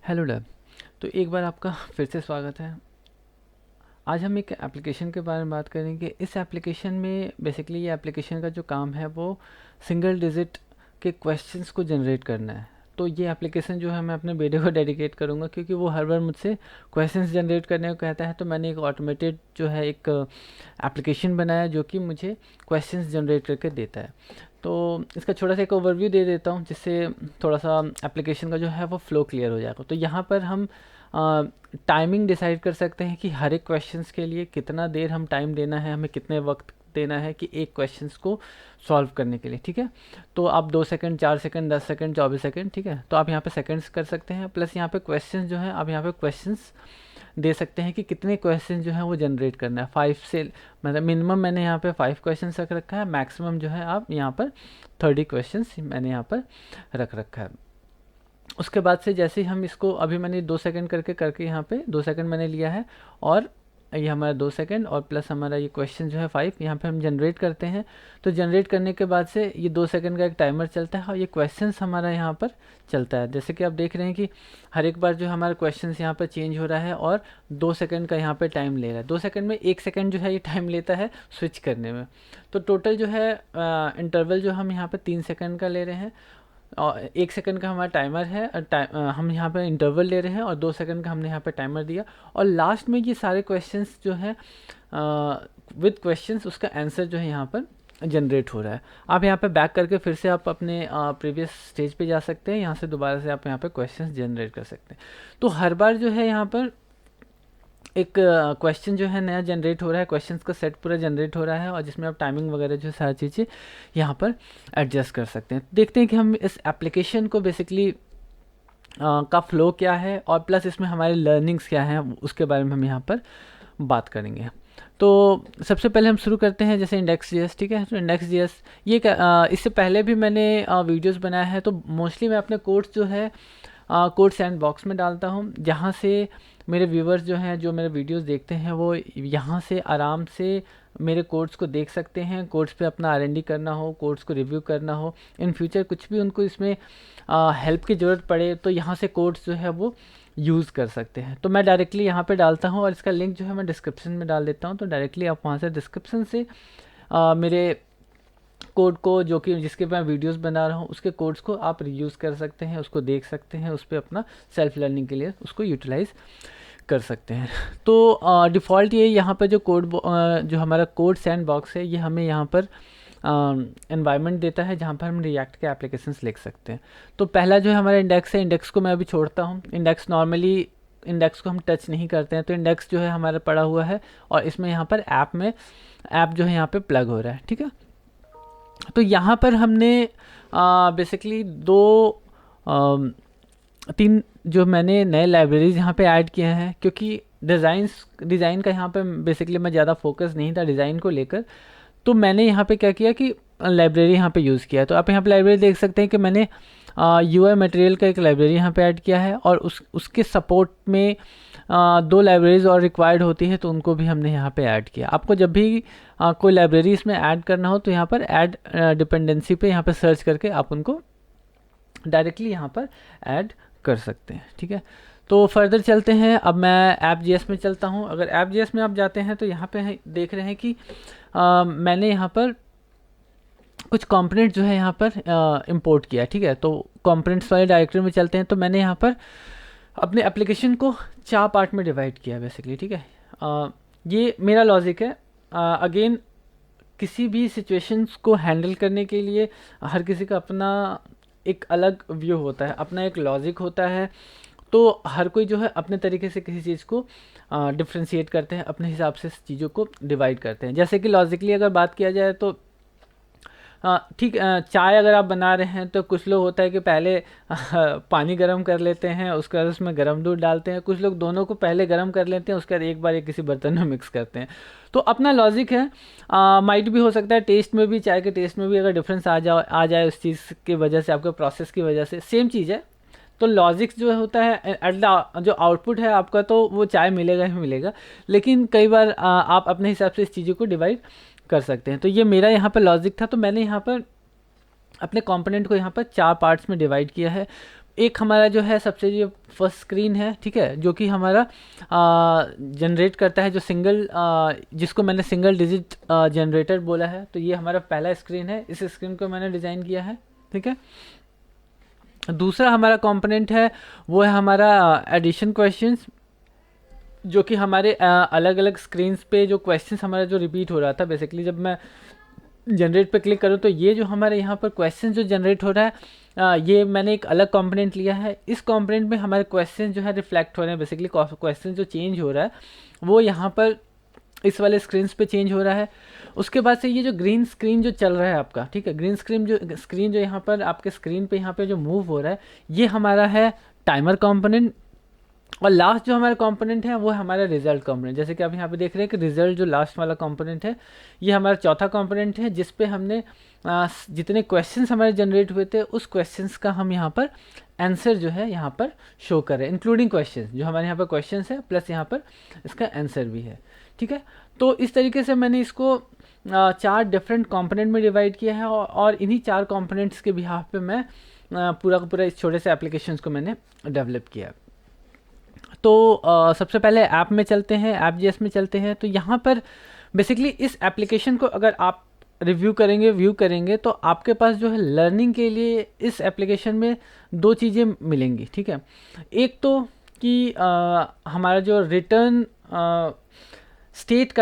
Hello lab. तो एक बार आपका फिर से स्वागत है। आज हम एक एप्लीकेशन के बारे में बात करेंगे। इस एप्लीकेशन में बेसिकली ये एप्लीकेशन का जो काम है वो सिंगल डिजिट के क्वेश्चंस को जनरेट करना है। तो ये एप्लीकेशन जो है मैं अपने बेटे को डेडिकेट करूँगा, क्योंकि वो हर बार मुझसे क्वेश्चंस जनरेट करने को कहता है। तो मैंने एक ऑटोमेटेड जो है एक एप्लीकेशन बनाया जो कि मुझे क्वेश्चंस जनरेट करके देता है। तो इसका छोटा सा एक ओवरव्यू दे देता हूँ, जिससे थोड़ा सा एप्लीकेशन का जो है वो फ्लो क्लियर हो जाएगा। तो यहाँ पर हम टाइमिंग डिसाइड कर सकते हैं कि हर एक क्वेश्चंस के लिए कितना देर हम टाइम देना है, हमें कितने वक्त देना है कि एक क्वेश्चंस को सॉल्व करने के लिए। ठीक है, तो आप 2 सेकंड, 4 सेकंड, 10 सेकंड, 24 सेकंड, ठीक है, तो आप यहाँ पे सेकंड्स कर सकते हैं। प्लस यहाँ पे क्वेश्चंस जो है आप यहाँ पे क्वेश्चंस दे सकते हैं कि कितने क्वेश्चन जो है वो जनरेट करना है। 5 से मतलब मिनिमम मैंने यहाँ पे 5 क्वेश्चन रख रखा है, मैक्सिमम जो है आप यहाँ पर 30 क्वेश्चंस मैंने यहाँ पर रख रखा है। उसके बाद से जैसे ही हम इसको, अभी मैंने 2 सेकंड करके करके यहाँ पे 2 सेकंड मैंने लिया है, और ये हमारा 2 सेकंड और प्लस हमारा ये क्वेश्चन जो है 5 यहाँ पे हम जनरेट करते हैं। तो जनरेट करने के बाद से ये 2 सेकंड का एक टाइमर चलता है और ये क्वेश्चंस हमारा यहाँ पर चलता है। जैसे कि आप देख रहे हैं कि हर एक बार जो हमारा क्वेश्चंस यहाँ पर चेंज हो रहा है और 2 सेकंड का यहाँ पे टाइम ले रहा है। 2 सेकंड में 1 सेकंड जो है ये टाइम लेता है स्विच करने में। तो टोटल जो है इंटरवल जो हम यहाँ पर 3 सेकंड का ले रहे हैं, और 1 सेकंड का हमारा टाइमर है, और हम यहाँ पे इंटरवल ले रहे हैं, और 2 सेकंड का हमने यहाँ पे टाइमर दिया। और लास्ट में ये सारे क्वेश्चंस जो है विद क्वेश्चंस उसका आंसर जो है यहाँ पर जनरेट हो रहा है। आप यहाँ पे बैक करके फिर से आप अपने प्रीवियस स्टेज पे जा सकते हैं। यहाँ से दोबारा से आप यहाँ पे क्वेश्चंस जनरेट कर सकते हैं। तो हर बार जो है यहाँ पर एक क्वेश्चन जो है नया जनरेट हो रहा है, क्वेश्चंस का सेट पूरा जनरेट हो रहा है, और जिसमें आप टाइमिंग वगैरह जो सारी चीज़ें यहाँ पर एडजस्ट कर सकते हैं। देखते हैं कि हम इस एप्लीकेशन को बेसिकली का फ्लो क्या है, और प्लस इसमें हमारे लर्निंग्स क्या हैं, उसके बारे में हम यहाँ पर बात करेंगे। तो सबसे पहले हम शुरू करते हैं जैसे इंडेक्स.js। ठीक है, तो इंडेक्स.js ये इससे पहले भी मैंने वीडियोस बनाया है। तो मोस्टली मैं अपने कोड्स जो है कोड सैंडबॉक्स में डालता हूँ, जहाँ से मेरे व्यूवर्स जो हैं, जो मेरे वीडियोस देखते हैं, वो यहाँ से आराम से मेरे कोड्स को देख सकते हैं। कोड्स पे अपना R&D करना हो, कोड्स को रिव्यू करना हो, इन फ्यूचर कुछ भी उनको इसमें हेल्प की ज़रूरत पड़े, तो यहाँ से कोड्स जो है वो यूज़ कर सकते हैं। तो मैं डायरेक्टली यहाँ पे डालता हूँ, और इसका लिंक जो है मैं डिस्क्रिप्शन में डाल देता हूँ। तो डायरेक्टली आप वहाँ से डिस्क्रिप्शन से मेरे कोड को, जो कि जिसके मैं वीडियोस बना रहा हूँ, उसके कोड्स को आप रीयूज़ कर सकते हैं, उसको देख सकते हैं, उस पर अपना सेल्फ लर्निंग के लिए उसको यूटिलाइज़ कर सकते हैं। तो डिफ़ॉल्ट ये यहाँ पर जो जो हमारा कोड सैंडबॉक्स है, ये हमें यहाँ पर एनवायरनमेंट देता है, जहाँ पर हम रिएक्ट के एप्लीकेशंस लिख सकते हैं। तो पहला जो है हमारा इंडेक्स है, इंडेक्स को मैं अभी छोड़ता हूँ। इंडेक्स को हम टच नहीं करते हैं। तो इंडेक्स जो है हमारा पड़ा हुआ है, और इसमें यहाँ पर ऐप जो है यहाँ पे प्लग हो रहा है। ठीक है, तो यहाँ पर हमने बेसिकली तीन जो मैंने नए लाइब्रेरीज यहाँ पे ऐड किए हैं, क्योंकि डिज़ाइन का यहाँ पे बेसिकली मैं ज़्यादा फोकस नहीं था डिज़ाइन को लेकर। तो मैंने यहाँ पे क्या किया कि लाइब्रेरी यहाँ पे यूज़ किया है। तो आप यहाँ पे लाइब्रेरी देख सकते हैं कि मैंने UI मटेरियल का एक लाइब्रेरी यहाँ पे ऐड किया है, और उसके सपोर्ट में 2 लाइब्रेरीज और रिक्वायर्ड होती है, तो उनको भी हमने यहाँ पे ऐड किया। आपको जब भी कोई लाइब्रेरी इसमें ऐड करना हो, तो यहाँ पर ऐड डिपेंडेंसी पे यहाँ पे सर्च करके आप उनको डायरेक्टली यहाँ पर ऐड कर सकते हैं। ठीक है, तो फर्दर चलते हैं। अब मैं ऐप.js में चलता हूँ। अगर ऐप.js में आप जाते हैं, तो यहाँ पे देख रहे हैं कि मैंने यहाँ पर कुछ कंपोनेंट जो है यहाँ पर इंपोर्ट किया। ठीक है, तो कंपोनेंट्स वाले डायरेक्टरी में चलते हैं। तो मैंने यहाँ पर अपने एप्लीकेशन को 4 पार्ट में डिवाइड किया बेसिकली। ठीक है, ये मेरा लॉजिक है। अगेन किसी भी सिचुएशंस को हैंडल करने के लिए हर किसी का अपना एक अलग व्यू होता है, अपना एक लॉजिक होता है। तो हर कोई जो है अपने तरीके से किसी चीज़ को डिफ्रेंशिएट करते हैं, अपने हिसाब से चीज़ों को डिवाइड करते हैं। जैसे कि लॉजिकली अगर बात किया जाए, तो ठीक, चाय अगर आप बना रहे हैं, तो कुछ लोग होता है कि पहले पानी गर्म कर लेते हैं, उसके बाद उसमें गर्म दूध डालते हैं। कुछ लोग दोनों को पहले गर्म कर लेते हैं, उसके बाद एक बार किसी बर्तन में मिक्स करते हैं। तो अपना लॉजिक है। माइट भी हो सकता है टेस्ट में भी, चाय के टेस्ट में भी अगर डिफरेंस आ जाए उस चीज़ की वजह से, आपके प्रोसेस की वजह से, सेम चीज़ है। तो लॉजिक जो होता है एट द जो आउटपुट है आपका, तो वो चाय मिलेगा ही मिलेगा। लेकिन कई बार आप अपने हिसाब से इस चीज़ों को डिवाइड कर सकते हैं। तो ये मेरा यहाँ पर लॉजिक था। तो मैंने यहाँ पर अपने कंपोनेंट को यहाँ पर 4 पार्ट्स में डिवाइड किया है। एक हमारा जो है सबसे जो फर्स्ट स्क्रीन है, ठीक है, जो कि हमारा जनरेट करता है जो सिंगल जिसको मैंने सिंगल डिजिट जनरेटर बोला है। तो ये हमारा पहला स्क्रीन है, इस स्क्रीन को मैंने डिज़ाइन किया है, ठीक है। दूसरा हमारा कंपोनेंट है वो है हमारा एडिशन क्वेश्चंस, जो कि हमारे अलग अलग स्क्रीन्स पे जो क्वेश्चंस हमारा जो रिपीट हो रहा था, बेसिकली जब मैं जनरेट पे क्लिक करूँ तो ये जो हमारे यहाँ पर क्वेश्चन जो जनरेट हो रहा है, ये मैंने एक अलग कंपोनेंट लिया है। इस कंपोनेंट में हमारे क्वेश्चन जो है रिफ्लेक्ट हो रहे हैं, बेसिकली क्वेश्चन जो चेंज हो रहा है वो यहाँ पर इस वाले स्क्रीन पे चेंज हो रहा है। उसके बाद से ये जो ग्रीन स्क्रीन जो चल रहा है आपका, ठीक है, ग्रीन स्क्रीन जो यहाँ पर आपके स्क्रीन पे यहाँ पे जो मूव हो रहा है, ये हमारा है टाइमर कंपोनेंट। और लास्ट जो हमारा कंपोनेंट है वो है हमारा रिजल्ट कंपोनेंट। जैसे कि आप यहाँ पे देख रहे हैं कि रिजल्ट जो लास्ट वाला कंपोनेंट है, ये हमारा चौथा कंपोनेंट है, जिस पे हमने जितने क्वेश्चंस हमारे जनरेट हुए थे उस क्वेश्चंस का हम यहाँ पर आंसर जो है यहाँ पर शो करें, इंक्लूडिंग क्वेश्चंस जो हमारे यहाँ पर क्वेश्चंस है प्लस यहाँ पर इसका आंसर भी है, ठीक है। तो इस तरीके से मैंने इसको 4 डिफरेंट कंपोनेंट में डिवाइड किया है, और इन्हीं 4 कंपोनेंट्स के बिहाफ पे मैं पूरा का पूरा इस छोटे से एप्लीकेशंस को मैंने डेवलप किया। तो सबसे पहले ऐप में चलते हैं, ऐप.js में चलते हैं। तो यहाँ पर बेसिकली इस एप्लीकेशन को अगर आप व्यू करेंगे तो आपके पास जो है लर्निंग के लिए इस एप्लीकेशन में 2 चीज़ें मिलेंगी, ठीक है। एक तो कि हमारा जो रिटर्न स्टेट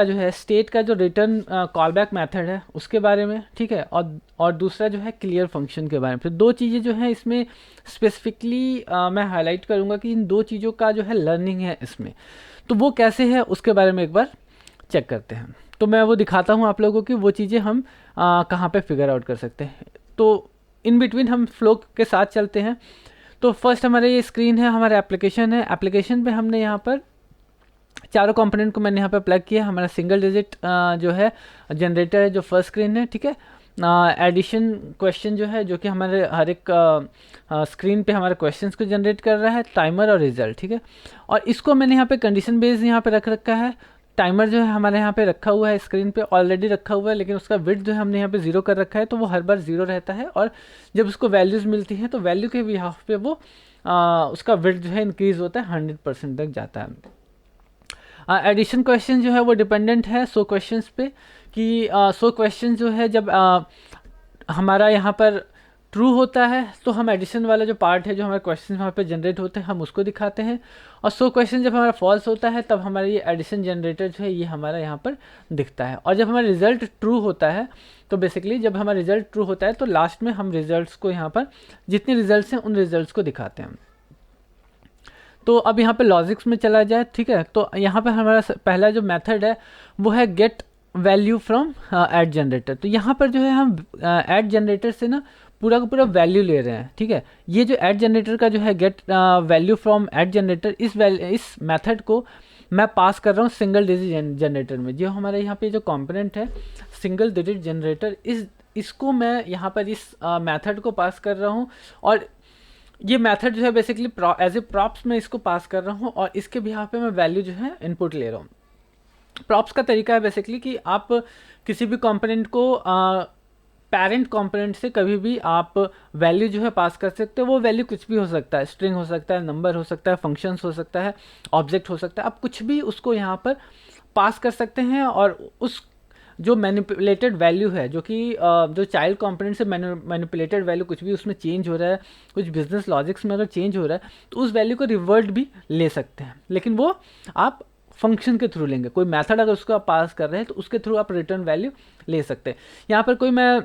का जो रिटर्न कॉलबैक मेथड है उसके बारे में, ठीक है, और दूसरा जो है क्लियर फंक्शन के बारे में। तो 2 चीज़ें जो है इसमें स्पेसिफिकली मैं हाईलाइट करूँगा कि इन 2 चीज़ों का जो है लर्निंग है इसमें, तो वो कैसे है उसके बारे में एक बार चेक करते हैं। तो मैं वो दिखाता हूँ आप लोगों की वो चीज़ें हम कहाँ पे फिगर आउट कर सकते हैं। तो इन बिटवीन हम फ्लो के साथ चलते हैं। तो फर्स्ट हमारे ये स्क्रीन है, हमारा एप्लीकेशन है। एप्लीकेशन पे हमने यहाँ पर चारों कंपोनेंट को मैंने यहाँ पे प्लग किया। हमारा सिंगल डिजिट जो है जनरेटर है जो फर्स्ट स्क्रीन है, ठीक है। एडिशन क्वेश्चन जो है जो कि हमारे हर एक स्क्रीन पे हमारे क्वेश्चंस को जनरेट कर रहा है, टाइमर और रिजल्ट, ठीक है। और इसको मैंने यहाँ पे कंडीशन बेस्ड यहाँ पे रख रखा है। टाइमर जो है हमारे यहाँ पे रखा हुआ है, स्क्रीन पे ऑलरेडी रखा हुआ है, लेकिन उसका विड्थ जो है हमने यहाँ पे 0 कर रखा है, तो वो हर बार 0 रहता है। और जब उसको वैल्यूज़ मिलती हैं तो वैल्यू के बिहाफ पे वो उसका विड्थ जो है इंक्रीज़ होता है, 100% तक जाता है। एडिशन क्वेश्चन जो है वो डिपेंडेंट है 100 क्वेश्चंस पे, कि 100 क्वेश्चन जो है जब हमारा यहाँ पर ट्रू होता है तो हम एडिशन वाला जो पार्ट है जो हमारे क्वेश्चन वहाँ पे जनरेट होते हैं हम उसको दिखाते हैं, और 100 क्वेश्चन जब हमारा फॉल्स होता है तब हमारा ये एडिशन जनरेटर जो है ये हमारा यहाँ पर दिखता है। और जब हमारा रिजल्ट ट्रू होता है तो बेसिकली जब हमारा रिजल्ट ट्रू होता है तो लास्ट में हम रिजल्ट्स को यहाँ पर जितने रिजल्ट्स हैं उन रिजल्ट्स को दिखाते हैं। तो अब यहाँ पे लॉजिक्स में चला जाए, ठीक है। तो यहाँ पे हमारा पहला जो मेथड है वो है get value from add generator. तो यहाँ पर जो है हम ऐड जनरेटर से ना पूरा का पूरा वैल्यू ले रहे हैं, ठीक है। ये जो ऐड जनरेटर का जो है get value from add generator, इस मेथड को मैं पास कर रहा हूँ सिंगल डिजिट जनरेटर में। जो हमारे यहाँ पे जो कंपोनेंट है सिंगल डिजिट जनरेटर, इसको मैं यहाँ पर इस मेथड को पास कर रहा हूँ, और ये मेथड जो है बेसिकली एज ए प्रॉप्स में इसको पास कर रहा हूँ, और इसके बिहाफ पे मैं वैल्यू जो है इनपुट ले रहा हूँ। प्रॉप्स का तरीका है बेसिकली कि आप किसी भी कंपोनेंट को पेरेंट कंपोनेंट से कभी भी आप वैल्यू जो है पास कर सकते हो। वो वैल्यू कुछ भी हो सकता है, स्ट्रिंग हो सकता है, नंबर हो सकता है, फंक्शंस हो सकता है, ऑब्जेक्ट हो सकता है, आप कुछ भी उसको यहाँ पर पास कर सकते हैं। और उस जो मैनिपुलेटेड वैल्यू है जो कि जो चाइल्ड कंपोनेंट से मैनिपुलेटेड वैल्यू कुछ भी उसमें चेंज हो रहा है, कुछ बिजनेस लॉजिक्स में अगर चेंज हो रहा है तो उस वैल्यू को रिवर्ट भी ले सकते हैं, लेकिन वो आप फंक्शन के थ्रू लेंगे। कोई मेथड अगर उसको आप पास कर रहे हैं तो उसके थ्रू आप रिटर्न वैल्यू ले सकते हैं। यहाँ पर कोई मैं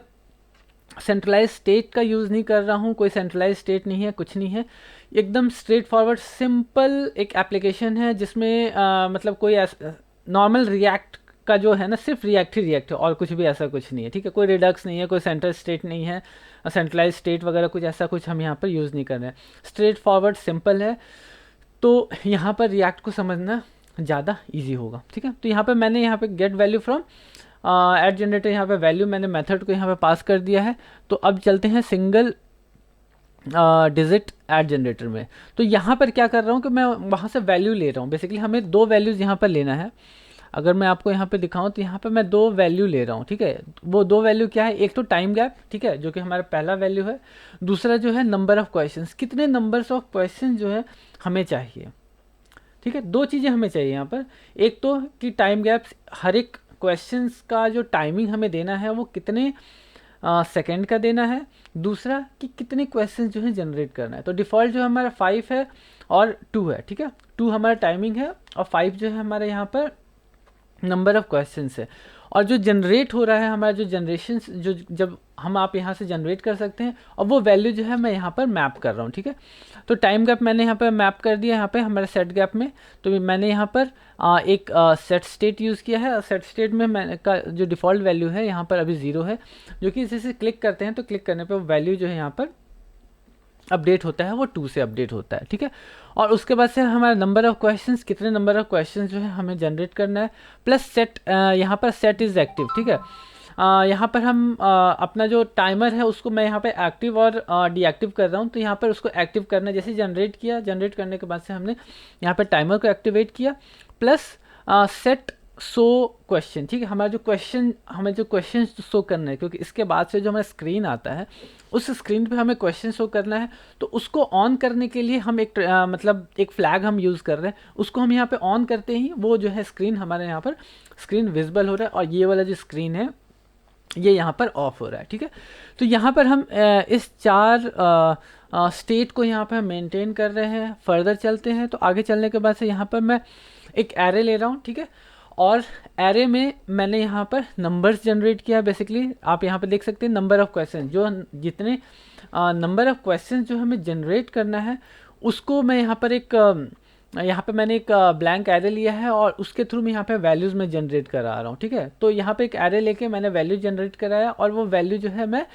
सेंट्रलाइज स्टेट का यूज़ नहीं कर रहा हूँ, कोई सेंट्रलाइज स्टेट नहीं है, कुछ नहीं है, एकदम स्ट्रेट फॉरवर्ड सिंपल एक एप्लीकेशन है जिसमें मतलब कोई नॉर्मल रिएक्ट का जो है ना सिर्फ रिएक्ट ही रिएक्ट है और कुछ भी ऐसा कुछ नहीं है, ठीक है। कोई रिडक्स नहीं है, कोई सेंट्रल स्टेट नहीं है, सेंट्रलाइज स्टेट वगैरह कुछ ऐसा कुछ हम यहाँ पर यूज़ नहीं कर रहे हैं, स्ट्रेट फॉरवर्ड सिंपल है। तो यहाँ पर रिएक्ट को समझना ज़्यादा इजी होगा, ठीक है। तो यहाँ पर मैंने यहाँ पे get value from add generator, यहाँ पे वैल्यू मैंने मेथड को यहाँ पे पास कर दिया है। तो अब चलते हैं सिंगल डिजिट ऐड जनरेटर में। तो यहाँ पर क्या कर रहा हूँ कि मैं वहाँ से वैल्यू ले रहा हूँ, बेसिकली हमें 2 वैल्यूज़ यहाँ पर लेना है। अगर मैं आपको यहाँ पे दिखाऊं तो यहाँ पे मैं दो वैल्यू ले रहा हूँ, ठीक है। वो दो वैल्यू क्या है, एक तो टाइम गैप, ठीक है, जो कि हमारा पहला वैल्यू है, दूसरा जो है नंबर ऑफ क्वेश्चंस, कितने नंबर्स ऑफ क्वेश्चन जो है हमें चाहिए, ठीक है। दो चीज़ें हमें चाहिए यहाँ पर, एक तो कि टाइम गैप्स, हर एक क्वेश्चंस का जो टाइमिंग हमें देना है वो कितने सेकेंड का देना है, दूसरा कि कितने क्वेश्चन जो है जनरेट करना है। तो डिफ़ॉल्ट जो हमारा 5 है और 2 है, ठीक है। 2 हमारा टाइमिंग है और 5 जो है हमारे यहाँ पर नंबर ऑफ क्वेश्चंस है। और जो जनरेट हो रहा है हमारा, जो जनरेशन जो जब हम आप यहाँ से जनरेट कर सकते हैं, और वो वैल्यू जो है मैं यहाँ पर मैप कर रहा हूँ, ठीक है। तो टाइम गैप मैंने यहाँ पर मैप कर दिया यहाँ पे हमारे सेट गैप में। तो मैंने यहाँ पर एक सेट स्टेट यूज़ किया है। सेट स्टेट में मैंने का जो डिफ़ॉल्ट वैल्यू है यहाँ पर अभी 0 है, जो कि इसे से क्लिक करते हैं तो क्लिक करने पर वैल्यू जो है यहाँ पर अपडेट होता है, वो 2 से अपडेट होता है, ठीक है। और उसके बाद से हमारा नंबर ऑफ क्वेश्चंस, कितने नंबर ऑफ क्वेश्चंस जो है हमें जनरेट करना है, प्लस सेट, यहाँ पर सेट इज़ एक्टिव, ठीक है। यहाँ पर हम अपना जो टाइमर है उसको मैं यहाँ पे एक्टिव और डीएक्टिव कर रहा हूँ। तो यहाँ पर उसको एक्टिव करना, जैसे जनरेट किया, जनरेट करने के बाद से हमने यहाँ पर टाइमर को एक्टिवेट किया, प्लस सेट शो क्वेश्चन, ठीक है। हमारा जो क्वेश्चन, हमें जो क्वेश्चन शो करना है, क्योंकि इसके बाद से जो हमारा स्क्रीन आता है उस स्क्रीन पे हमें क्वेश्चन शो करना है। तो उसको ऑन करने के लिए हम एक मतलब एक फ्लैग हम यूज़ कर रहे हैं, उसको हम यहाँ पे ऑन करते ही वो जो है स्क्रीन हमारे यहाँ पर स्क्रीन विजिबल हो रहा है, और ये वाला जो स्क्रीन है ये यहाँ पर ऑफ हो रहा है, ठीक है। तो यहाँ पर हम इस 4 स्टेट को यहाँ पर मेंटेन कर रहे हैं। फर्दर चलते हैं, तो आगे चलने के बाद से यहाँ पर मैं एक एरे ले रहा हूँ, ठीक है। और एरे में मैंने यहाँ पर नंबर्स जनरेट किया बेसिकली। आप यहाँ पर देख सकते हैं नंबर ऑफ क्वेश्चन, जो जितने नंबर ऑफ क्वेश्चन जो हमें जनरेट करना है उसको मैं यहाँ पर एक यहाँ पे मैंने एक ब्लैंक एरे लिया है और उसके थ्रू मैं यहाँ पे वैल्यूज़ में जनरेट करा रहा हूँ, ठीक है। तो यहाँ पे एक एरे लेके मैंने वैल्यू जनरेट कराया, और वो वैल्यू जो है मैं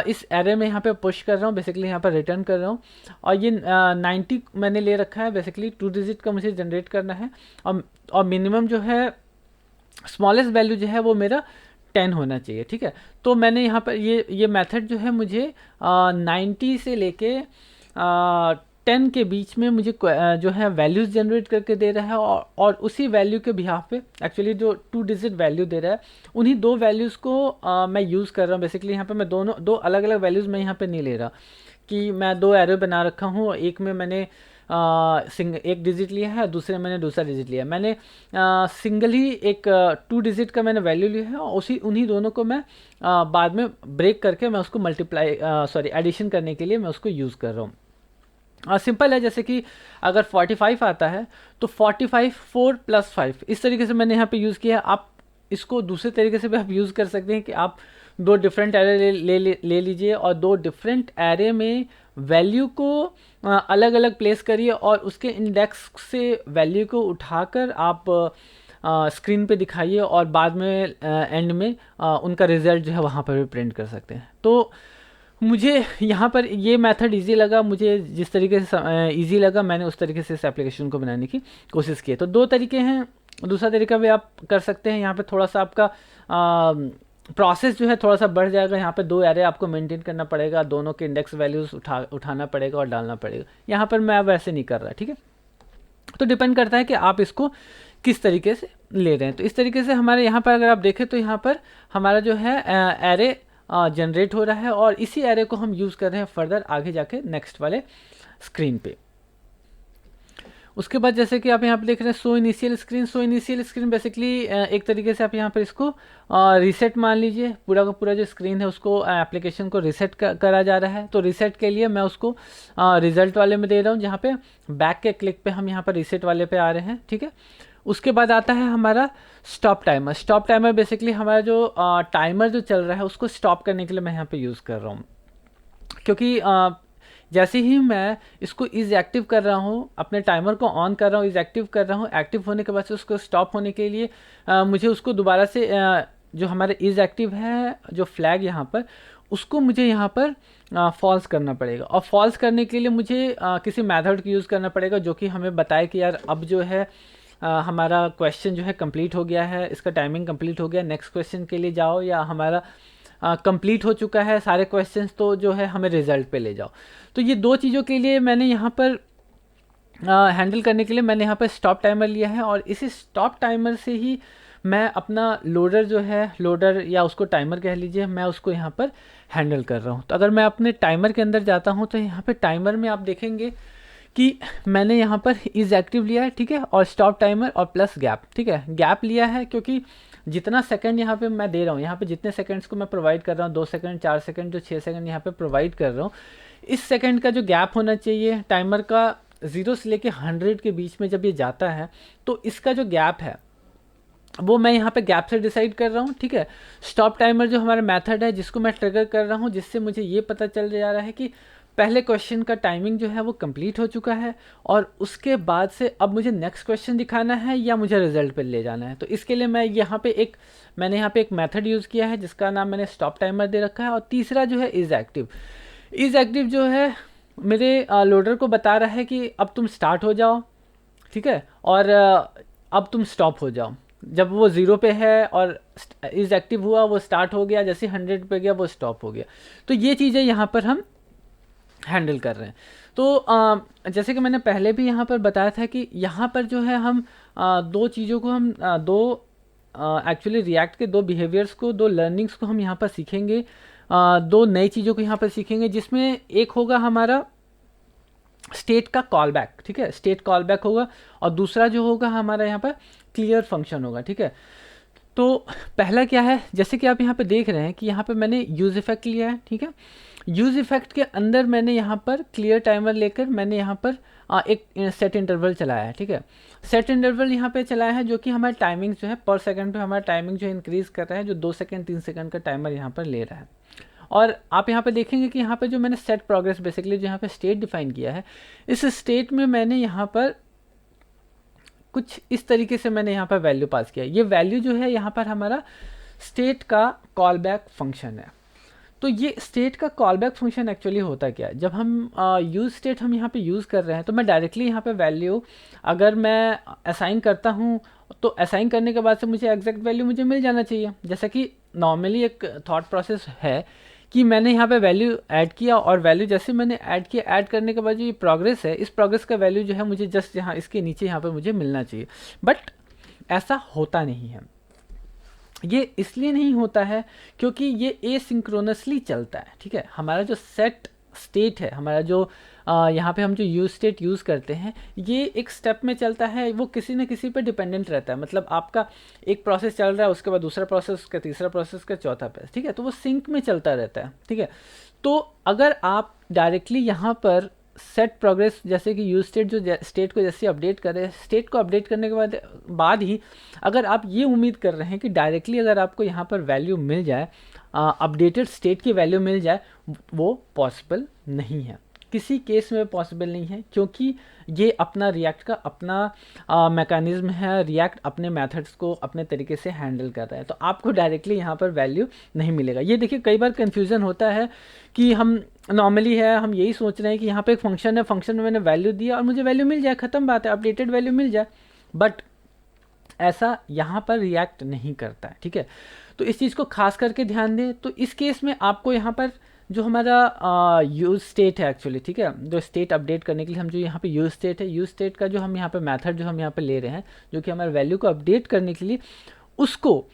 इस एरे में यहाँ पे पुश कर रहा हूँ, बेसिकली यहाँ पर रिटर्न कर रहा हूँ। और ये 90 मैंने ले रखा है, बेसिकली 2 डिजिट का मुझे जनरेट करना है। और मिनिमम जो है स्मॉलेस्ट वैल्यू जो है वो मेरा 10 होना चाहिए, ठीक है। तो मैंने यहाँ पर ये मेथड जो है मुझे 90 से लेके 10 के बीच में मुझे जो है वैल्यूज़ जनरेट करके दे रहा है, और उसी वैल्यू के बिहाफ पे एक्चुअली जो 2 डिजिट वैल्यू दे रहा है, उन्हीं दो वैल्यूज़ को मैं यूज़ कर रहा हूँ। बेसिकली यहाँ पे मैं दो अलग अलग वैल्यूज़ मैं यहाँ पे नहीं ले रहा कि मैं 2 एरो बना रखा हूँ, एक में मैंने एक डिजिट लिया है, दूसरे में मैंने दूसरा डिजिट लिया है। मैंने सिंगल ही एक 2 डिजिट का मैंने वैल्यू लिया है, और उन्हीं दोनों को मैं बाद में ब्रेक करके मैं उसको एडिशन करने के लिए मैं उसको यूज़ कर रहा हूँ। सिंपल है, जैसे कि अगर 45 आता है तो 45 4 + 5 इस तरीके से मैंने यहाँ पे यूज़ किया है। आप इसको दूसरे तरीके से भी आप यूज़ कर सकते हैं कि आप 2 डिफरेंट एरे ले लीजिए, और 2 डिफरेंट एरे में वैल्यू को अलग अलग प्लेस करिए, और उसके इंडेक्स से वैल्यू को उठाकर आप स्क्रीन पे दिखाइए, और बाद में एंड में उनका रिज़ल्ट जो है वहाँ पर भी प्रिंट कर सकते हैं। तो मुझे यहाँ पर ये मेथड इजी लगा, मुझे जिस तरीके से इजी लगा मैंने उस तरीके से इस एप्लीकेशन को बनाने की कोशिश की है। तो 2 तरीके हैं, दूसरा तरीका भी आप कर सकते हैं। यहाँ पे थोड़ा सा आपका प्रोसेस जो है थोड़ा सा बढ़ जाएगा। यहाँ पे 2 एरे आपको मेंटेन करना पड़ेगा, दोनों के इंडेक्स वैल्यूज़ उठाना पड़ेगा और डालना पड़ेगा। यहाँ पर मैं अब ऐसे नहीं कर रहा, ठीक है। तो डिपेंड करता है कि आप इसको किस तरीके से ले रहे हैं। तो इस तरीके से हमारे यहाँ पर अगर आप देखें तो यहाँ पर हमारा जो है एरे जनरेट हो रहा है, और इसी एरे को हम यूज़ कर रहे हैं फर्दर आगे जाके नेक्स्ट वाले स्क्रीन पे। उसके बाद जैसे कि आप यहाँ पे देख रहे हैं सो इनिशियल स्क्रीन बेसिकली एक तरीके से आप यहाँ पर इसको रीसेट मान लीजिए। पूरा का पूरा जो स्क्रीन है उसको एप्लीकेशन को रीसेट करा जा रहा है। तो रीसेट के लिए मैं उसको रिजल्ट वाले में दे रहा हूँ, जहाँ पे बैक के क्लिक पे हम यहाँ पर रीसेट वाले पे आ रहे हैं, ठीक है। उसके बाद आता है हमारा स्टॉप टाइमर बेसिकली हमारा जो टाइमर जो चल रहा है उसको स्टॉप करने के लिए मैं यहाँ पे यूज़ कर रहा हूँ, क्योंकि जैसे ही मैं इसको इज़ एक्टिव कर रहा हूँ, अपने टाइमर को ऑन कर रहा हूँ, इज़ एक्टिव कर रहा हूँ, एक्टिव होने के बाद से उसको स्टॉप होने के लिए मुझे उसको दोबारा से जो हमारे इज़ एक्टिव है जो फ्लैग यहाँ पर, उसको मुझे यहाँ पर फॉल्स करना पड़ेगा। और फॉल्स करने के लिए मुझे किसी मेथड का यूज़ करना पड़ेगा जो कि हमें बताए कि यार अब जो है हमारा क्वेश्चन जो है कंप्लीट हो गया है, इसका टाइमिंग कंप्लीट हो गया, नेक्स्ट क्वेश्चन के लिए जाओ, या हमारा कंप्लीट हो चुका है सारे क्वेश्चंस, तो जो है हमें रिजल्ट पे ले जाओ। तो ये 2 चीज़ों के लिए मैंने यहाँ पर हैंडल करने के लिए मैंने यहाँ पर स्टॉप टाइमर लिया है, और इसी स्टॉप टाइमर से ही मैं अपना लोडर जो है, लोडर या उसको टाइमर कह लीजिए, मैं उसको यहाँ पर हैंडल कर रहा हूँ। तो अगर मैं अपने टाइमर के अंदर जाता हूँ तो यहाँ पे टाइमर में आप देखेंगे कि मैंने यहाँ पर इज एक्टिव लिया है, ठीक है, और स्टॉप टाइमर और प्लस गैप, ठीक है। गैप लिया है क्योंकि जितना सेकंड यहाँ पे मैं दे रहा हूँ, यहाँ पे जितने सेकंड्स को मैं प्रोवाइड कर रहा हूँ, 2 सेकंड, 4 सेकंड, जो 6 सेकंड यहाँ पे प्रोवाइड कर रहा हूँ, इस सेकंड का जो गैप होना चाहिए टाइमर का, 0 से लेके 100 के बीच में जब ये जाता है तो इसका जो गैप है वो मैं यहाँ पे गैप से डिसाइड कर रहा हूँ, ठीक है। स्टॉप टाइमर जो हमारा मेथड है जिसको मैं ट्रिगर कर रहा हूँ, जिससे मुझे ये पता चल जा रहा है कि पहले क्वेश्चन का टाइमिंग जो है वो कंप्लीट हो चुका है, और उसके बाद से अब मुझे नेक्स्ट क्वेश्चन दिखाना है या मुझे रिजल्ट पे ले जाना है। तो इसके लिए मैंने यहाँ पे एक मेथड यूज़ किया है जिसका नाम मैंने स्टॉप टाइमर दे रखा है। और तीसरा जो है इज़ एक्टिव। इज़ एक्टिव जो है मेरे लोडर को बता रहा है कि अब तुम स्टार्ट हो जाओ, ठीक है, और अब तुम स्टॉप हो जाओ। जब वो 0 पे है और इज़ एक्टिव हुआ, वो स्टार्ट हो गया, जैसे 100 पे गया वो स्टॉप हो गया। तो ये चीज़ें यहाँ पर हम हैंडल कर रहे हैं। तो जैसे कि मैंने पहले भी यहाँ पर बताया था कि यहाँ पर जो है हम दो चीज़ों को हम एक्चुअली रिएक्ट के दो बिहेवियर्स को, दो लर्निंग्स को हम यहाँ पर सीखेंगे, दो नई चीज़ों को यहाँ पर सीखेंगे, जिसमें एक होगा हमारा स्टेट का कॉल बैक, ठीक है, स्टेट कॉल बैक होगा, और दूसरा जो होगा हमारा यहाँ पर क्लियर फंक्शन होगा, ठीक है। तो पहला क्या है, जैसे कि आप यहाँ पे देख रहे हैं कि यहाँ पे मैंने यूज़ इफेक्ट लिया है, ठीक है। यूज़ इफेक्ट के अंदर मैंने यहाँ पर क्लियर टाइमर लेकर मैंने यहाँ पर एक सेट इंटरवल चलाया है, ठीक है। सेट इंटरवल यहाँ पे चलाया है जो कि हमारा टाइमिंग जो है पर सेकंड पे हमारा टाइमिंग जो इंक्रीज़ कर रहा है, जो 2 सेकंड 3 सेकंड का टाइमर यहाँ पर ले रहा है। और आप यहाँ पे देखेंगे कि यहाँ पे जो मैंने सेट प्रोग्रेस बेसिकली जो यहाँ पे स्टेट डिफाइन किया है, इस स्टेट में मैंने यहाँ पर कुछ इस तरीके से मैंने यहाँ पर वैल्यू पास किया। ये वैल्यू जो है यहाँ पर हमारा स्टेट का कॉल बैक फंक्शन है। तो ये स्टेट का कॉल बैक फंक्शन एक्चुअली होता क्या है, जब हम यूज़ स्टेट हम यहाँ पे यूज़ कर रहे हैं तो मैं डायरेक्टली यहाँ पे वैल्यू अगर मैं असाइन करता हूँ तो असाइन करने के बाद से मुझे एग्जैक्ट वैल्यू मुझे मिल जाना चाहिए। जैसा कि नॉर्मली एक थॉट प्रोसेस है कि मैंने यहाँ पे वैल्यू ऐड किया, और वैल्यू जैसे मैंने ऐड किया, ऐड करने के बाद जो ये प्रोग्रेस है, इस प्रोग्रेस का वैल्यू जो है मुझे जस्ट यहाँ इसके नीचे यहाँ पे मुझे मिलना चाहिए। बट ऐसा होता नहीं है। ये इसलिए नहीं होता है क्योंकि ये एसिंक्रोनसली चलता है, ठीक है। हमारा जो सेट स्टेट है, हमारा जो यहाँ पे हम जो यूज स्टेट यूज़ करते हैं, ये एक स्टेप में चलता है, वो किसी न किसी पे डिपेंडेंट रहता है। मतलब आपका एक प्रोसेस चल रहा है, उसके बाद दूसरा प्रोसेस का, तीसरा प्रोसेस का, चौथा प्रोसेस, ठीक है। तो वो सिंक में चलता रहता है, ठीक है। तो अगर आप डायरेक्टली यहाँ पर सेट प्रोग्रेस, जैसे कि यूज स्टेट जो स्टेट को जैसे अपडेट करें, स्टेट को अपडेट करने के बाद ही अगर आप ये उम्मीद कर रहे हैं कि डायरेक्टली अगर आपको यहाँ पर वैल्यू मिल जाए, अपडेटेड स्टेट की वैल्यू मिल जाए, वो पॉसिबल नहीं है, किसी केस में पॉसिबल नहीं है, क्योंकि ये अपना रिएक्ट का अपना मैकेनिज्म है। रिएक्ट अपने मेथड्स को अपने तरीके से हैंडल कर रहा है, तो आपको डायरेक्टली यहाँ पर वैल्यू नहीं मिलेगा। ये देखिए कई बार कन्फ्यूज़न होता है कि हम नॉर्मली है, हम यही सोच रहे हैं कि यहाँ पे एक फंक्शन है, फंक्शन में मैंने वैल्यू दिया और मुझे वैल्यू मिल जाए, ख़त्म बात है, अपडेटेड वैल्यू मिल जाए। बट ऐसा यहाँ पर रिएक्ट नहीं करता है, ठीक है। तो इस चीज़ को खास करके ध्यान दें। तो इस केस में आपको यहाँ पर जो हमारा यूज स्टेट है एक्चुअली, ठीक है, जो स्टेट अपडेट करने के लिए हम जो यहाँ पे यूज स्टेट है, यूज स्टेट का जो हम यहाँ पे मेथड जो हम यहाँ पे ले रहे हैं, जो कि हमारे वैल्यू को अपडेट करने के लिए, उसको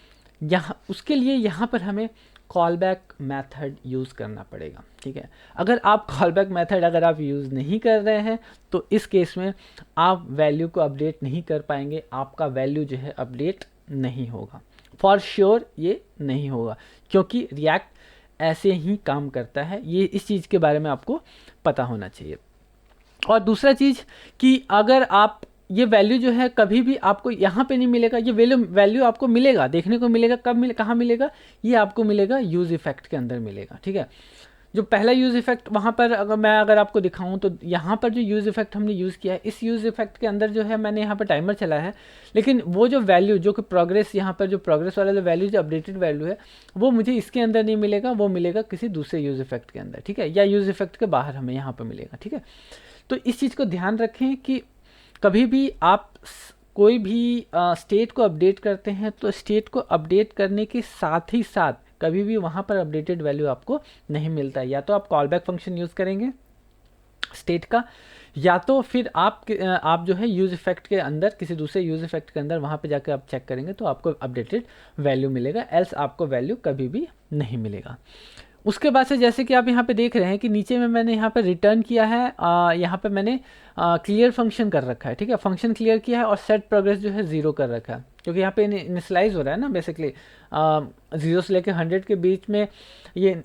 उसके लिए यहाँ पर हमें कॉल बैक मैथड यूज़ करना पड़ेगा, ठीक है। अगर आप कॉल बैक मैथड अगर आप यूज़ नहीं कर रहे हैं तो इस केस में आप वैल्यू को अपडेट नहीं कर पाएंगे, आपका वैल्यू जो है अपडेट नहीं होगा, फॉर श्योर ये नहीं होगा, क्योंकि रिएक्ट ऐसे ही काम करता है। ये इस चीज़ के बारे में आपको पता होना चाहिए। और दूसरा चीज़ कि अगर आप ये वैल्यू जो है कभी भी आपको यहाँ पे नहीं मिलेगा, ये वैल्यू आपको मिलेगा, देखने को मिलेगा, कब कहाँ मिलेगा, ये आपको मिलेगा यूज़ इफेक्ट के अंदर मिलेगा, ठीक है। जो पहला यूज़ इफेक्ट वहाँ पर अगर आपको दिखाऊं तो यहाँ पर जो यूज़ इफेक्ट हमने यूज़ किया है, इस यूज़ इफेक्ट के अंदर जो है मैंने यहाँ पर टाइमर चला है, लेकिन वो जो वैल्यू जो कि प्रोग्रेस, यहाँ पर जो प्रोग्रेस वाला जो वैल्यू जो अपडेटेड वैल्यू है, वो मुझे इसके अंदर नहीं मिलेगा, वो मिलेगा किसी दूसरे यूज़ इफेक्ट के अंदर, ठीक है, या यूज़ इफेक्ट के बाहर हमें यहाँ पर मिलेगा, ठीक है। तो इस चीज़ को ध्यान रखें कि कभी भी आप कोई भी स्टेट को अपडेट करते हैं तो स्टेट को अपडेट करने के साथ ही साथ कभी भी वहाँ पर अपडेटेड वैल्यू आपको नहीं मिलता है। या तो आप कॉल बैक फंक्शन यूज़ करेंगे, स्टेट का, या तो फिर आप जो है यूज़ इफेक्ट के अंदर, किसी दूसरे यूज़ इफेक्ट के अंदर वहाँ पे जाकर आप चेक करेंगे तो आपको अपडेटेड वैल्यू मिलेगा, एल्स आपको वैल्यू कभी भी नहीं मिलेगा। उसके बाद से जैसे कि आप यहाँ पे देख रहे हैं कि नीचे में मैंने यहाँ पे रिटर्न किया है, यहाँ पे मैंने क्लियर फंक्शन कर रखा है, ठीक है, फंक्शन क्लियर किया है और सेट प्रोग्रेस जो है 0 कर रखा है, क्योंकि यहाँ पे इनिशियलाइज हो रहा है ना बेसिकली 0 से लेकर 100 के बीच में ये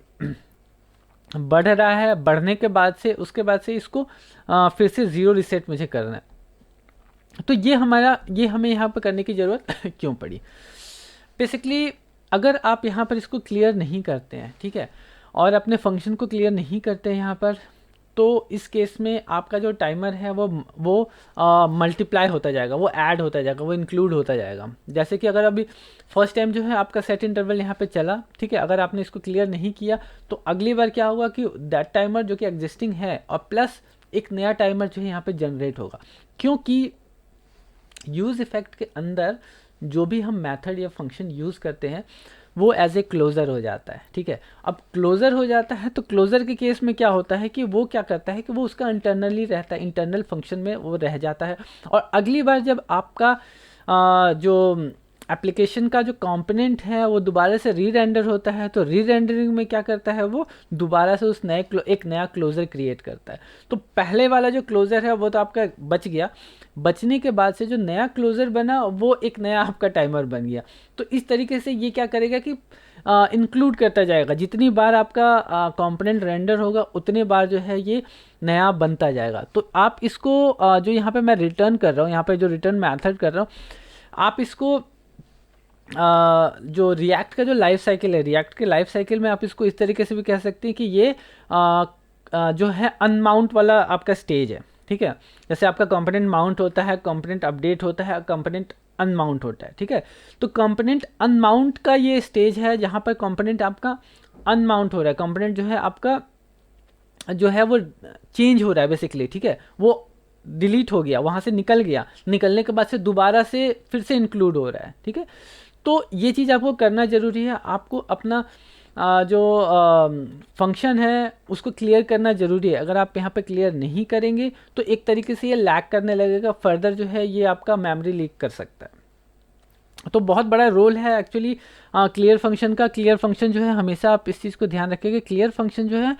बढ़ रहा है, बढ़ने के बाद से उसके बाद से इसको फिर से 0 रिसेट मुझे करना है। तो ये हमें यहाँ पर करने की ज़रूरत क्यों पड़ी? बेसिकली अगर आप यहाँ पर इसको क्लियर नहीं करते हैं, ठीक है, और अपने फंक्शन को क्लियर नहीं करते हैं यहाँ पर, तो इस केस में आपका जो टाइमर है वो मल्टीप्लाई होता जाएगा, वो ऐड होता जाएगा, वो इंक्लूड होता जाएगा। जैसे कि अगर अभी फर्स्ट टाइम जो है आपका सेट इंटरवल यहाँ पे चला, ठीक है, अगर आपने इसको क्लियर नहीं किया तो अगली बार क्या होगा कि दैट टाइमर जो कि एग्जिस्टिंग है और प्लस एक नया टाइमर जो है यहाँ पे जनरेट होगा, क्योंकि यूज़ इफेक्ट के अंदर जो भी हम मेथड या फंक्शन यूज़ करते हैं वो एज ए क्लोज़र हो जाता है, ठीक है। अब क्लोज़र हो जाता है तो क्लोज़र के केस में क्या होता है कि वो क्या करता है कि वो उसका इंटरनली रहता है, इंटरनल फंक्शन में वो रह जाता है, और अगली बार जब आपका जो एप्लीकेशन का जो कंपोनेंट है वो दोबारा से री रेंडर होता है, तो री रेंडरिंग में क्या करता है वो दोबारा से उस एक नया क्लोज़र क्रिएट करता है। तो पहले वाला जो क्लोज़र है वो तो आपका बच गया, बचने के बाद से जो नया क्लोज़र बना वो एक नया आपका टाइमर बन गया। तो इस तरीके से ये क्या करेगा कि इंक्लूड करता जाएगा, जितनी बार आपका कंपोनेंट रेंडर होगा उतने बार जो है ये नया बनता जाएगा। तो आप इसको जो यहाँ पे मैं रिटर्न कर रहा हूँ, यहाँ पे जो रिटर्न मेथड कर रहा हूँ, आप इसको जो रिएक्ट का जो लाइफ साइकिल है, रिएक्ट के लाइफ साइकिल में आप इसको इस तरीके से भी कह सकते हैं कि ये जो है अनमाउंट वाला आपका स्टेज है, ठीक है। जैसे आपका कंपोनेंट माउंट होता है, कंपोनेंट अपडेट होता है, कंपोनेंट अनमाउंट होता है, ठीक है। तो कंपोनेंट अनमाउंट का ये स्टेज है जहाँ पर कंपोनेंट आपका अनमाउंट हो रहा है, कंपोनेंट जो है आपका जो है वो चेंज हो रहा है बेसिकली, ठीक है, वो डिलीट हो गया, वहाँ से निकल गया, निकलने के बाद से दोबारा से फिर से इंक्लूड हो रहा है, ठीक है। तो ये चीज़ आपको करना ज़रूरी है, आपको अपना जो फंक्शन है उसको क्लियर करना ज़रूरी है। अगर आप यहाँ पे क्लियर नहीं करेंगे तो एक तरीके से ये लैग करने लगेगा, फर्दर जो है ये आपका मेमोरी लीक कर सकता है। तो बहुत बड़ा रोल है एक्चुअली क्लियर फंक्शन का। क्लियर फंक्शन जो है हमेशा आप इस चीज़ को ध्यान रखेंगे, क्लियर फंक्शन जो है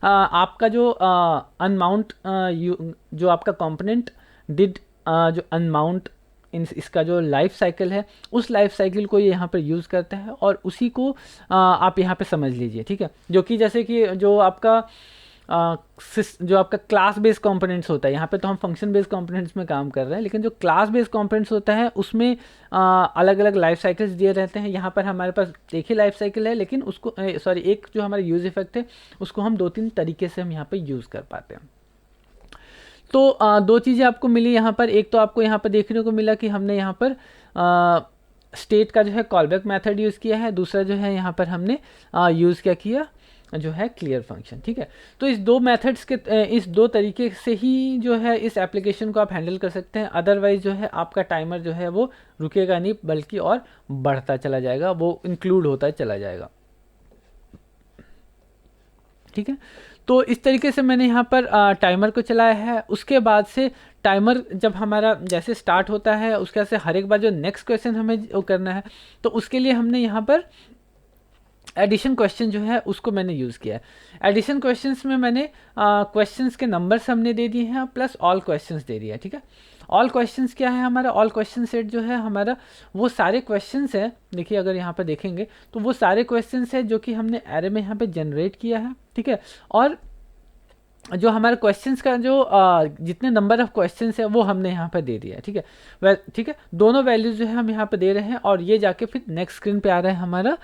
आपका जो अनमाउंट जो आपका कंपोनेंट डिड जो अनमाउंट इसका जो लाइफ साइकिल है उस लाइफ साइकिल को ये यहाँ पर यूज़ करता है, और उसी को आप यहाँ पे समझ लीजिए, ठीक है। जो कि जैसे कि जो आपका जो आपका क्लास बेस्ड कंपोनेंट्स होता है, यहाँ पे तो हम फंक्शन बेस्ड कंपोनेंट्स में काम कर रहे हैं, लेकिन जो क्लास बेस्ड कंपोनेंट्स होता है उसमें अलग अलग लाइफ साइकिल्स दिए रहते हैं। यहाँ पर हमारे पास एक ही लाइफ साइकिल है, लेकिन उसको एक जो हमारा यूज़ इफेक्ट है उसको हम 2-3 तरीके से हम यहाँ पर यूज़ कर पाते हैं। तो दो चीज़ें आपको मिली यहाँ पर। एक तो आपको यहाँ पर देखने को मिला कि हमने यहाँ पर स्टेट का जो है कॉलबैक मेथड यूज़ किया है, दूसरा जो है यहाँ पर हमने यूज़ क्या किया जो है क्लियर फंक्शन, ठीक है। तो इस दो मेथड्स के इस दो तरीके से ही जो है इस एप्लीकेशन को आप हैंडल कर सकते हैं। अदरवाइज जो है आपका टाइमर जो है वो रुकेगा नहीं, बल्कि और बढ़ता चला जाएगा, वो इंक्लूड होता चला जाएगा, ठीक है। तो इस तरीके से मैंने यहाँ पर टाइमर को चलाया है। उसके बाद से टाइमर जब हमारा जैसे स्टार्ट होता है उसके बाद से हर एक बार जो नेक्स्ट क्वेश्चन हमें वो करना है, तो उसके लिए हमने यहाँ पर एडिशन क्वेश्चन जो है उसको मैंने यूज़ किया है। एडिशन क्वेश्चंस में मैंने क्वेश्चंस के नंबर्स हमने दे दिए हैं प्लस ऑल क्वेश्चंस दे दिया है, ठीक है। ऑल क्वेश्चंस क्या है हमारा? ऑल क्वेश्चन सेट जो है हमारा वो सारे क्वेश्चंस हैं, देखिए अगर यहाँ पर देखेंगे तो वो सारे क्वेश्चंस हैं जो कि हमने एरे में यहाँ पे जनरेट किया है, ठीक है। और जो हमारे क्वेश्चंस का जो जितने नंबर ऑफ क्वेश्चंस है वो हमने यहाँ पर दे दिया है, ठीक है। ठीक है, दोनों वैल्यूज जो है हम यहाँ पे दे रहे हैं, और ये जाके फिर नेक्स्ट स्क्रीन पे आ रहा है हमारा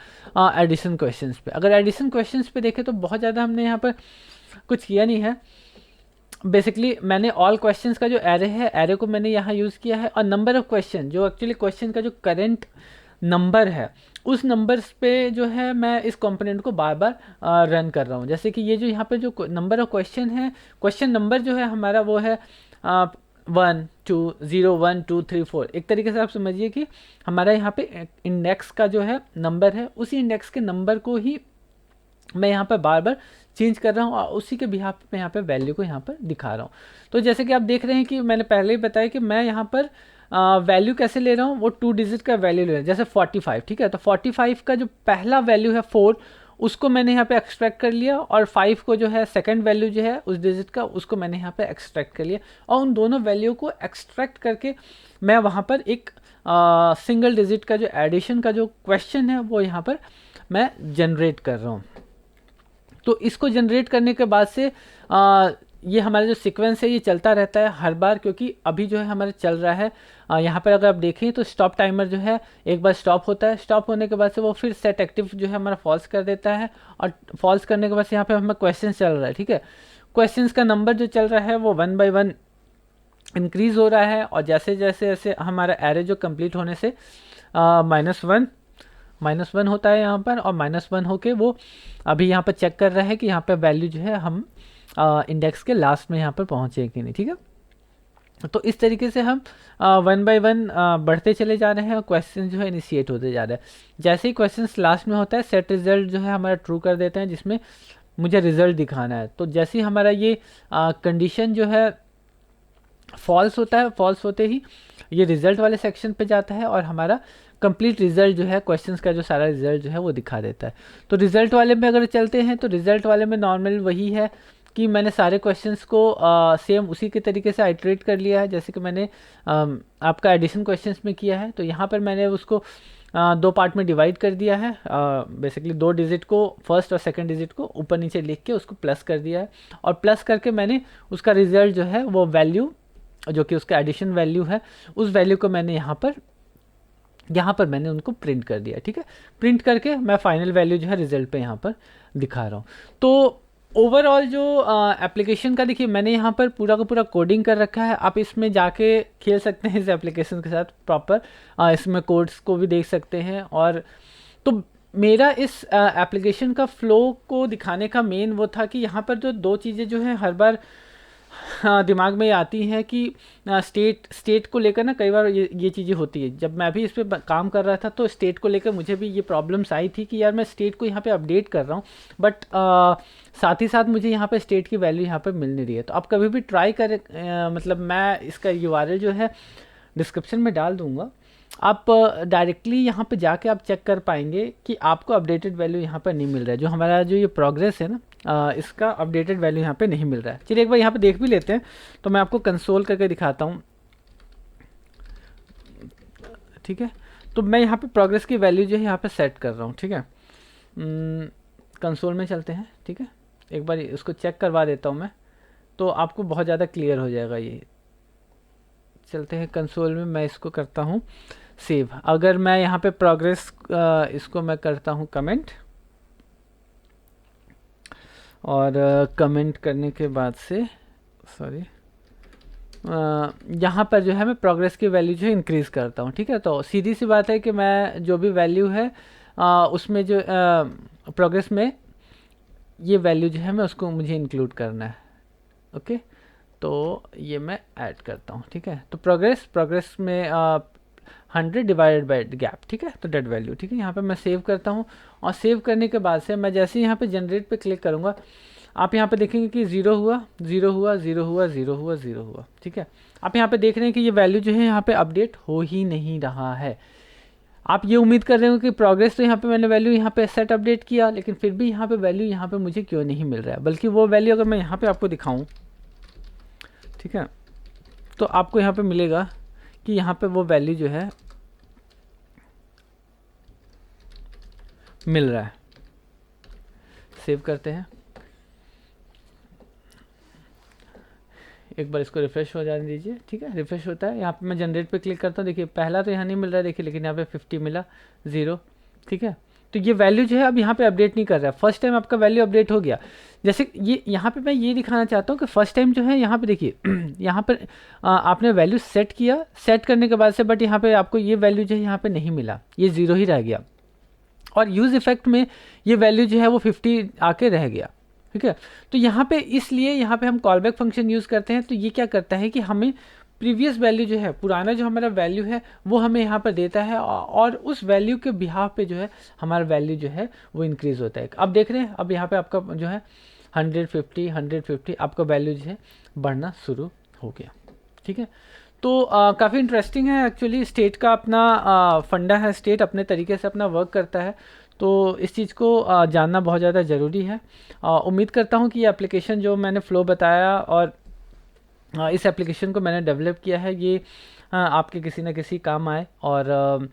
एडिशन क्वेश्चंस पे। अगर एडिशन क्वेश्चंस पे देखें तो बहुत ज़्यादा हमने यहाँ पर कुछ किया नहीं है। बेसिकली मैंने ऑल क्वेश्चंस का जो एरे है, एरे को मैंने यहाँ यूज़ किया है, और नंबर ऑफ क्वेश्चन जो एक्चुअली क्वेश्चन का जो करेंट नंबर है उस नंबर्स पे जो है मैं इस कंपोनेंट को बार बार रन कर रहा हूँ। जैसे कि ये जो यहाँ पे जो नंबर ऑफ क्वेश्चन है, क्वेश्चन नंबर जो है हमारा वो है 1 2 0 1 2 3 4। एक तरीके से आप समझिए कि हमारा यहाँ पे इंडेक्स का जो है नंबर है, उसी इंडेक्स के नंबर को ही मैं यहाँ पर बार बार चेंज कर रहा हूँ और उसी के बिहाफ पे यहाँ पे वैल्यू को यहाँ पर दिखा रहा हूँ। तो जैसे कि आप देख रहे हैं कि मैंने पहले ही बताया कि मैं यहाँ पर वैल्यू कैसे ले रहा हूँ, वो 2 डिजिट का वैल्यू ले रहा हूँ। जैसे 45, ठीक है, तो 45 का जो पहला वैल्यू है 4, उसको मैंने यहाँ पे एक्सट्रैक्ट कर लिया, और 5 को जो है सेकंड वैल्यू जो है उस डिजिट का, उसको मैंने यहाँ पे एक्सट्रैक्ट कर लिया, और उन दोनों वैल्यू को एक्सट्रैक्ट करके मैं वहाँ पर एक सिंगल डिजिट का जो एडिशन का जो क्वेश्चन है वो यहाँ पर मैं जनरेट कर रहा हूँ। तो इसको जनरेट करने के बाद से ये हमारा जो सीक्वेंस है ये चलता रहता है हर बार, क्योंकि अभी जो है हमारा चल रहा है यहाँ पर अगर आप देखें तो स्टॉप टाइमर जो है एक बार स्टॉप होता है, स्टॉप होने के बाद से वो फिर सेट एक्टिव जो है हमारा फॉल्स कर देता है, और फॉल्स करने के बाद से यहाँ पे हमारा क्वेश्चन चल रहा है, ठीक है। क्वेश्चंस का नंबर जो चल रहा है वो 1 by 1 इंक्रीज़ हो रहा है, और जैसे जैसे जैसे हमारा एरे जो कंप्लीट होने से -1 होता है यहाँ पर, और -1 होके वो अभी यहाँ पर चेक कर रहा है कि यहाँ पे वैल्यू जो है हम इंडेक्स के लास्ट में यहाँ पर पहुँचे कि नहीं, ठीक है। तो इस तरीके से हम 1 by 1 बढ़ते चले जा रहे हैं, और क्वेश्चन जो है इनिशिएट होते जा रहे हैं। जैसे ही क्वेश्चन लास्ट में होता है, सेट रिजल्ट जो है हमारा ट्रू कर देते हैं, जिसमें मुझे रिजल्ट दिखाना है। तो जैसे ही हमारा ये कंडीशन जो है फॉल्स होता है, फॉल्स होते ही ये रिजल्ट वाले सेक्शन पे जाता है, और हमारा कंप्लीट रिजल्ट जो है क्वेश्चंस का जो सारा रिजल्ट जो है वो दिखा देता है। तो रिजल्ट वाले में अगर चलते हैं तो रिजल्ट वाले में नॉर्मल वही है कि मैंने सारे क्वेश्चंस को सेम उसी के तरीके से आइटरेट कर लिया है, जैसे कि मैंने आपका एडिशन क्वेश्चंस में किया है। तो यहाँ पर मैंने उसको 2 पार्ट में डिवाइड कर दिया है, बेसिकली 2 डिजिट को, फर्स्ट और सेकंड डिजिट को ऊपर नीचे लिख के उसको प्लस कर दिया है, और प्लस करके मैंने उसका रिजल्ट जो है वो वैल्यू जो कि उसका एडिशन वैल्यू है, उस वैल्यू को मैंने यहाँ पर मैंने उनको प्रिंट कर दिया, ठीक है। प्रिंट करके मैं फाइनल वैल्यू जो है रिजल्ट पे यहाँ पर दिखा रहा हूँ। तो ओवरऑल जो एप्लीकेशन का देखिए मैंने यहाँ पर पूरा का पूरा कोडिंग कर रखा है, आप इसमें जाके खेल सकते हैं इस एप्लीकेशन के साथ प्रॉपर, इसमें कोड्स को भी देख सकते हैं। और तो मेरा इस एप्लीकेशन का फ्लो को दिखाने का मेन वो था कि यहाँ पर जो 2 चीज़ें जो है हर बार दिमाग में ये आती है कि स्टेट को लेकर ना कई बार ये चीज़ें होती है। जब मैं भी इस पे काम कर रहा था तो स्टेट को लेकर मुझे भी ये प्रॉब्लम्स आई थी कि यार मैं स्टेट को यहाँ पे अपडेट कर रहा हूँ, बट साथ ही साथ मुझे यहाँ पे स्टेट की वैल्यू यहाँ पे मिल नहीं रही है। तो आप कभी भी ट्राई करें, मतलब मैं इसका URL जो है डिस्क्रिप्शन में डाल दूँगा, आप डायरेक्टली यहाँ पे जाके आप चेक कर पाएंगे कि आपको अपडेटेड वैल्यू यहाँ पर नहीं मिल रहा है। जो हमारा जो ये प्रोग्रेस है ना, इसका अपडेटेड वैल्यू यहाँ पे नहीं मिल रहा है। चलिए एक बार यहाँ पे देख भी लेते हैं, तो मैं आपको कंसोल करके दिखाता हूँ, ठीक है। तो मैं यहाँ पे प्रोग्रेस की वैल्यू जो है यहाँ पे सेट कर रहा हूँ, ठीक है। कंसोल में चलते हैं, ठीक है, एक बार इसको चेक करवा देता हूँ मैं, तो आपको बहुत ज़्यादा क्लियर हो जाएगा ये। चलते हैं कंसोल में, मैं इसको करता हूँ सेव। अगर मैं यहाँ पे प्रोग्रेस इसको मैं करता हूँ कमेंट, और कमेंट करने के बाद से सॉरी यहाँ पर जो है मैं प्रोग्रेस की वैल्यू जो है इंक्रीज़ करता हूँ, ठीक है। तो सीधी सी बात है कि मैं जो भी वैल्यू है उसमें जो प्रोग्रेस में ये वैल्यू जो है मैं उसको मुझे इंक्लूड करना है, ओके। तो ये मैं ऐड करता हूँ, ठीक है। तो प्रोग्रेस में 100 डिवाइडेड बाई गैप, ठीक है, तो डेट वैल्यू, ठीक है। यहाँ पे मैं सेव करता हूँ, और सेव करने के बाद से मैं जैसे ही यहाँ पे जनरेट पे क्लिक करूँगा, आप यहाँ पे देखेंगे कि 0 हुआ, 0 हुआ, 0 हुआ, 0 हुआ, 0 हुआ, ठीक है। आप यहाँ पे देख रहे हैं कि ये वैल्यू जो है यहाँ पे अपडेट हो ही नहीं रहा है। आप ये उम्मीद कर रहे हो कि प्रोग्रेस तो यहाँ पे मैंने वैल्यू यहाँ पे सेट अपडेट किया, लेकिन फिर भी यहाँ पे वैल्यू यहाँ पे मुझे क्यों नहीं मिल रहा है। बल्कि वो वैल्यू अगर मैं यहाँ पे आपको दिखाऊँ, ठीक है, तो आपको यहाँ पे मिलेगा कि यहाँ पे वो वैल्यू जो है मिल रहा है। सेव करते हैं, एक बार इसको रिफ़्रेश हो जाने दीजिए, ठीक है। रिफ़्रेश होता है, यहाँ पे मैं जनरेट पे क्लिक करता हूँ, देखिए पहला तो यहाँ नहीं मिल रहा है, देखिए, लेकिन यहाँ पे 50 मिला, 0, ठीक है। तो ये वैल्यू जो है अब यहाँ पे अपडेट नहीं कर रहा है। फर्स्ट टाइम आपका वैल्यू अपडेट हो गया। जैसे ये यहाँ पे मैं ये दिखाना चाहता हूँ कि फर्स्ट टाइम जो है यहाँ पे देखिए यहाँ पर आपने वैल्यू सेट किया, सेट करने के बाद से बट यहाँ पे आपको ये वैल्यू जो है यहाँ पे नहीं मिला, ये 0 ही रह गया, और यूज़ इफेक्ट में ये वैल्यू जो है वो 50 आके रह गया, ठीक है। तो यहाँ पे इसलिए यहाँ पे हम कॉलबैक फंक्शन यूज़ करते हैं। तो ये क्या करता है कि हमें प्रीवियस वैल्यू जो है, पुराना जो हमारा वैल्यू है वो हमें यहाँ पर देता है, और उस वैल्यू के बिहाफ पे जो है हमारा वैल्यू जो है वो इंक्रीज़ होता है। अब देख रहे हैं, अब यहाँ पे आपका जो है 150 आपका वैल्यू जो है बढ़ना शुरू हो गया। ठीक है, तो काफ़ी इंटरेस्टिंग है एक्चुअली। स्टेट का अपना फंडा है, स्टेट अपने तरीके से अपना वर्क करता है, तो इस चीज़ को जानना बहुत ज़्यादा ज़रूरी है। उम्मीद करता हूँ कि ये एप्लीकेशन जो मैंने फ़्लो बताया और इस एप्लीकेशन को मैंने डेवलप किया है, ये आपके किसी न किसी काम आए, और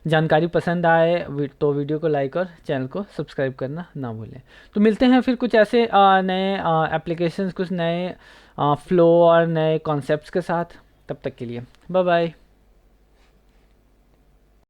जानकारी पसंद आए तो वीडियो को लाइक और चैनल को सब्सक्राइब करना ना भूलें। तो मिलते हैं फिर कुछ ऐसे नए एप्लीकेशंस, कुछ नए फ़्लो और नए कॉन्सेप्ट्स के साथ। तब तक के लिए बाय बाय।